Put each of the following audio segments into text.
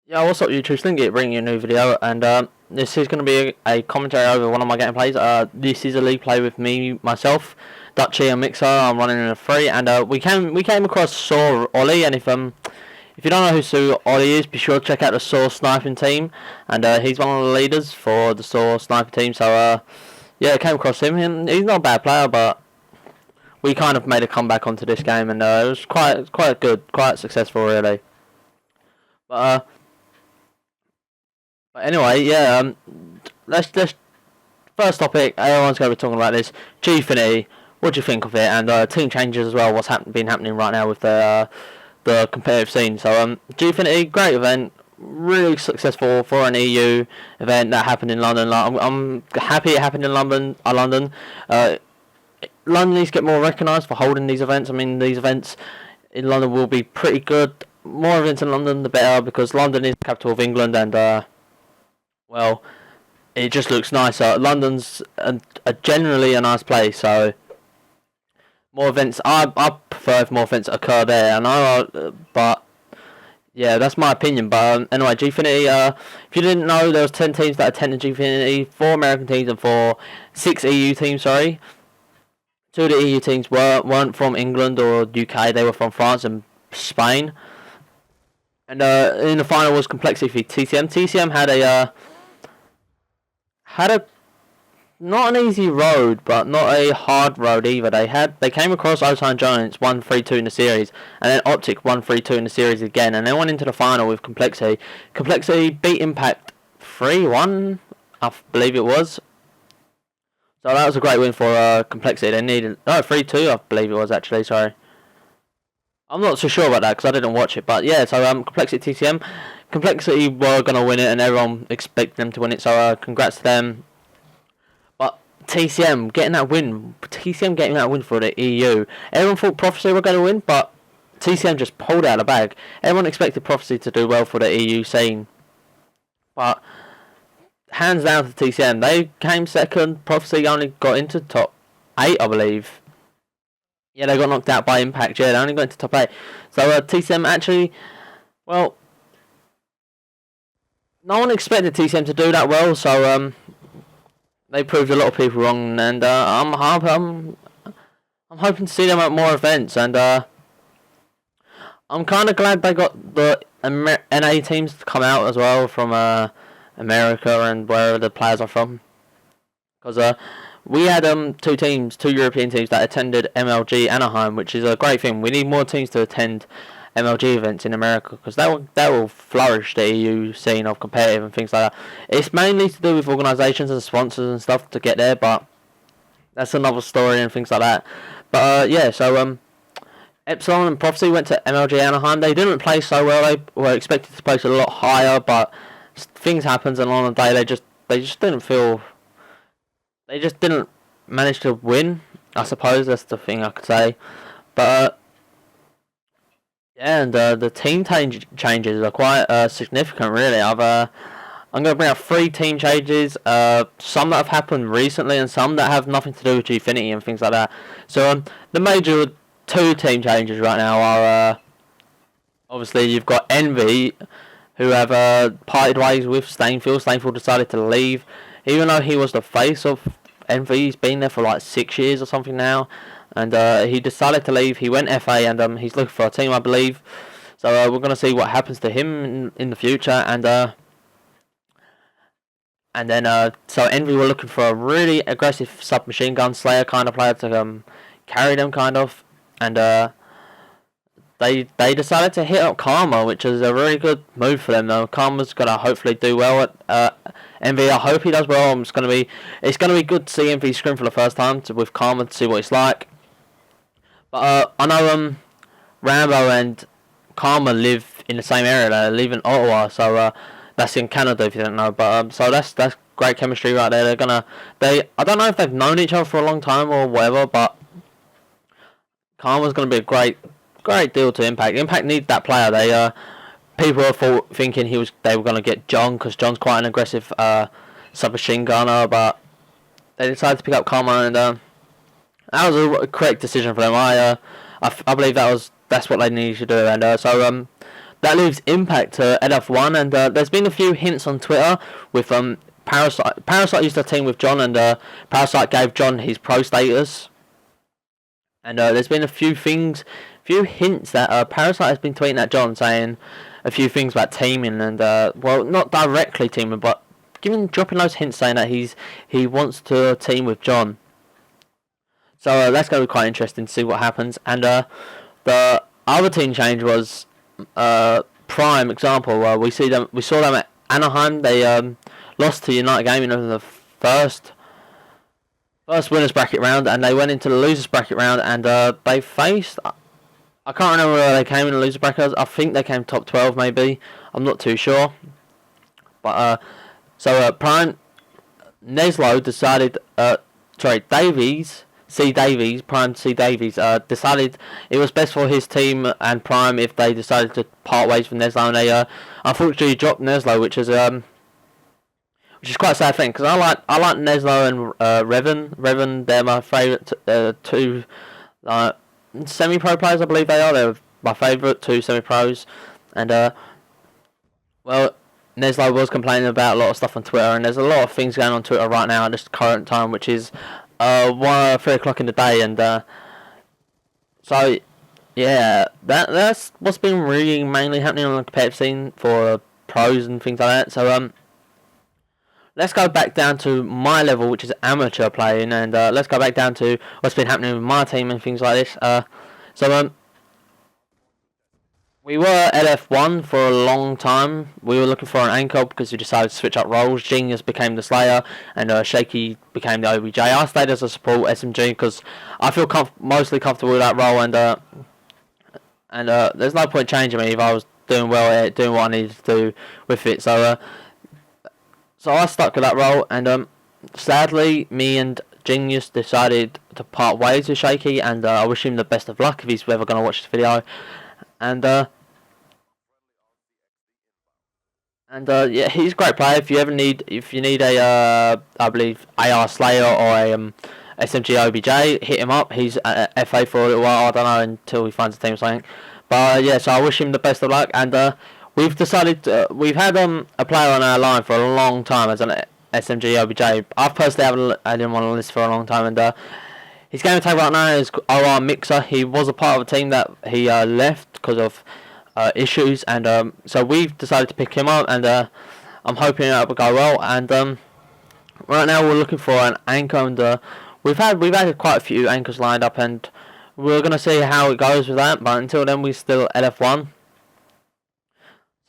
Yeah, what's up YouTube? Slinky bringing you a new video, and this is going to be a commentary over one of my gameplays. This is a league play with me, myself, Dutchy and Mixer. I'm running in a free, and we came across Saw Ollie, and if you don't know who Saw Ollie is, be sure to check out the Saw sniping team, and he's one of the leaders for the Saw sniping team. So yeah, I came across him, and he's not a bad player, but we kind of made a comeback onto this game, and it was quite good, quite successful really. But But anyway, yeah, let's first topic. Everyone's going to be talking about this Gfinity. What do you think of it? And team changes as well. What's been happening right now with the competitive scene? So Gfinity, great event, really successful for an EU event that happened in London. Like, I'm happy it happened in London. London needs to get more recognised for holding these events. I mean, these events in London will be pretty good. More events in London, the better, because London is the capital of England, and well, it just looks nicer. London's generally a nice place, so more events. I prefer if more events occur there. I know, but yeah, that's my opinion. But anyway, Gfinity. If you didn't know, there was 10 teams that attended Gfinity, 4 American teams and 6 EU teams. Sorry, 2 of the EU teams weren't from England or UK. They were from France and Spain. And in the final was Complexity for TCM. TCM had a not an easy road, but not a hard road either. They came across Osan Giants 1-3-2 in the series, and then Optic 1-3-2 in the series again, and they went into the final with Complexity. Complexity beat Impact 3-1, I believe it was. So that was a great win for Complexity. They needed 3-2, I believe it was actually. Sorry, I'm not so sure about that because I didn't watch it. But yeah, so Complexity TCM. Complexity were going to win it, and everyone expected them to win it, so congrats to them. But TCM getting that win for the EU. Everyone thought Prophecy were going to win, but TCM just pulled out of the bag. Everyone expected Prophecy to do well for the EU scene. But hands down to TCM. They came second. Prophecy only got into top 8, I believe. Yeah, they got knocked out by Impact. Yeah, they only got into top 8. So TCM actually, well, no one expected TCM to do that well, so they proved a lot of people wrong, and I'm hoping to see them at more events, and I'm kind of glad they got the NA teams to come out as well from America and wherever the players are from, because we had two European teams that attended MLG Anaheim, which is a great thing. We need more teams to attend MLG events in America, because that will flourish the EU scene of competitive and things like that. It's mainly to do with organisations and sponsors and stuff to get there, but that's another story and things like that. But yeah, so Epsilon and Prophecy went to MLG Anaheim. They didn't play so well. They were expected to place a lot higher, but things happened, and on the day they just didn't manage to win. I suppose that's the thing I could say. But yeah, and the team changes are quite significant, really. I'm going to bring up 3 team changes, some that have happened recently and some that have nothing to do with Gfinity and things like that. So the major 2 team changes right now are, obviously you've got Envy, who have parted ways with Stainfield. Stainfield decided to leave, even though he was the face of Envy. He's been there for like 6 years or something now. And he decided to leave. He went FA, and he's looking for a team, I believe. So we're going to see what happens to him in the future. And then so Envy were looking for a really aggressive submachine gun slayer kind of player to carry them, kind of. And they decided to hit up Karma, which is a really good move for them. Though Karma's going to hopefully do well at Envy. I hope he does well. It's going to be good to see Envy scrim for the first time with Karma to see what it's like. But I know Rambo and Karma live in the same area. They live in Ottawa, so that's in Canada if you don't know. But so that's great chemistry right there. I don't know if they've known each other for a long time or whatever, but Karma's gonna be a great deal to Impact. Impact need that player. People were thinking they were gonna get John, because John's quite an aggressive submachine gunner, but they decided to pick up Karma, and that was a correct decision for them. I believe that's what they needed to do, and so that leaves Impact to LF1, and there's been a few hints on Twitter with Parasite. Parasite used to team with John, and Parasite gave John his pro status. And there's been a few hints that Parasite has been tweeting at John, saying a few things about teaming, and well, not directly teaming, but dropping those hints saying that he wants to team with John. So that's going to be quite interesting to see what happens. And the other team change was Prime example. We saw them at Anaheim. They lost to United Gaming in the first winners bracket round, and they went into the losers bracket round, and they faced. I can't remember where they came in the loser bracket. I think they came top 12, maybe. I'm not too sure. But so Prime Neslo decided. Prime C Davies decided it was best for his team and Prime if they decided to part ways from Neslo, and they unfortunately dropped Neslo, which is quite a sad thing, because I like Neslo and Revan. Revan, they're my favourite two semi-pro players, I believe they are. They're my favourite two semi-pros, and well, Neslo was complaining about a lot of stuff on Twitter, and there's a lot of things going on Twitter right now at this current time, which is 3 o'clock in the day, and so yeah, that's what's been really mainly happening on the competitive scene for pros and things like that. So let's go back down to my level, which is amateur playing, and let's go back down to what's been happening with my team and things like this. So we were LF1 for a long time. We were looking for an anchor because we decided to switch up roles. Genius became the Slayer, and Shaky became the OBJ. I stayed as a support SMG because I feel mostly comfortable with that role, and there's no point changing me if I was doing well at it, doing what I needed to do with it. So I stuck with that role, and sadly, me and Genius decided to part ways with Shaky, and I wish him the best of luck if he's ever going to watch this video. And yeah, he's a great player. If you need a I believe AR Slayer or a SMG OBJ, hit him up. He's at FA for a little while. I don't know until he finds a team or something. But yeah, so I wish him the best of luck. And we've decided we've had a player on our line for a long time as an SMG OBJ. I've personally haven't had him on the list for a long time, and his game tag right now is OR Mixer. He was a part of a team that he left because of issues, and so we've decided to pick him up, and I'm hoping that will go well. And right now we're looking for an anchor, and we've had quite a few anchors lined up, and we're gonna see how it goes with that. But until then, we're still LF1.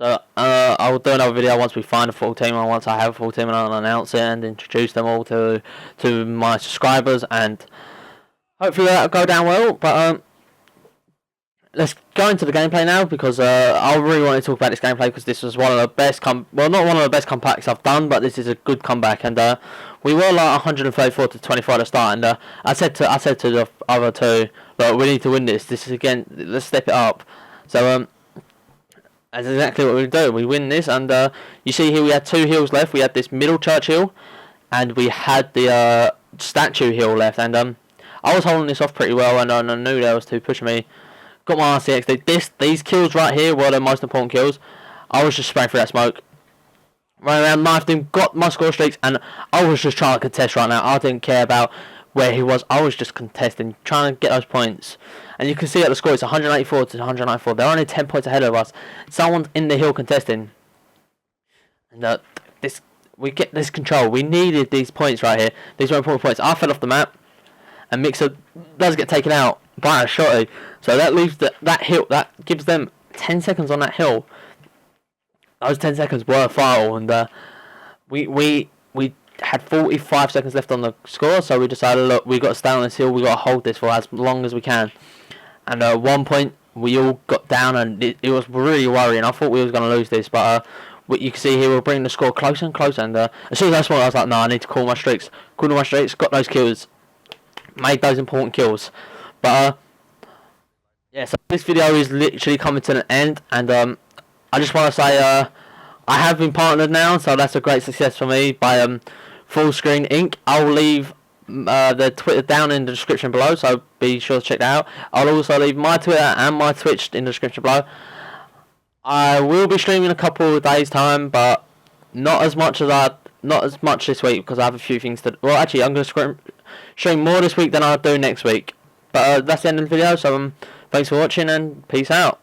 So I'll do another video once we find a full team, or once I have a full team, and I'll announce it and introduce them all to my subscribers, and hopefully that'll go down well. But let's go into the gameplay now, because I really want to talk about this gameplay, because this was one of the best not one of the best comebacks I've done, but this is a good comeback. And we were like 134 to 24 at the start, and I said to the other two, look, we need to win this. This is, again, let's step it up. So that's exactly what we do. We win this, and you see here we had 2 hills left. We had this middle church hill, and we had the statue hill left, and I was holding this off pretty well, and I knew there was 2 pushing me. Got my RCX. These kills right here were the most important kills. I was just spraying through that smoke. Ran around, knifed him, got my score streaks, and I was just trying to contest right now. I didn't care about where he was. I was just contesting, trying to get those points. And you can see at the score, it's 184 to 194. They're only 10 points ahead of us. Someone's in the hill contesting. And we get this control. We needed these points right here. These were important points. I fell off the map, and Mixer does get taken out by a shotty. So that leaves that hill. That gives them 10 seconds on that hill. Those 10 seconds were vital, and we had 45 seconds left on the score. So we decided, look, we got to stay on this hill. We got to hold this for as long as we can. And at one point, we all got down, and it was really worrying. I thought we was going to lose this, but what you can see here, we're bringing the score closer and closer. And as soon as I saw it, I was like, no, I need to call my streaks. Called my streaks, got those kills, made those important kills. But yeah, so this video is literally coming to an end, and I just want to say I have been partnered now, so that's a great success for me by Fullscreen Inc. I'll leave the Twitter down in the description below, so be sure to check that out. I'll also leave my Twitter and my Twitch in the description below. I will be streaming a couple of days time, but not as much this week because I have a few things to. Well, actually, I'm going to stream more this week than I'll do next week. But that's the end of the video. So thanks for watching and peace out.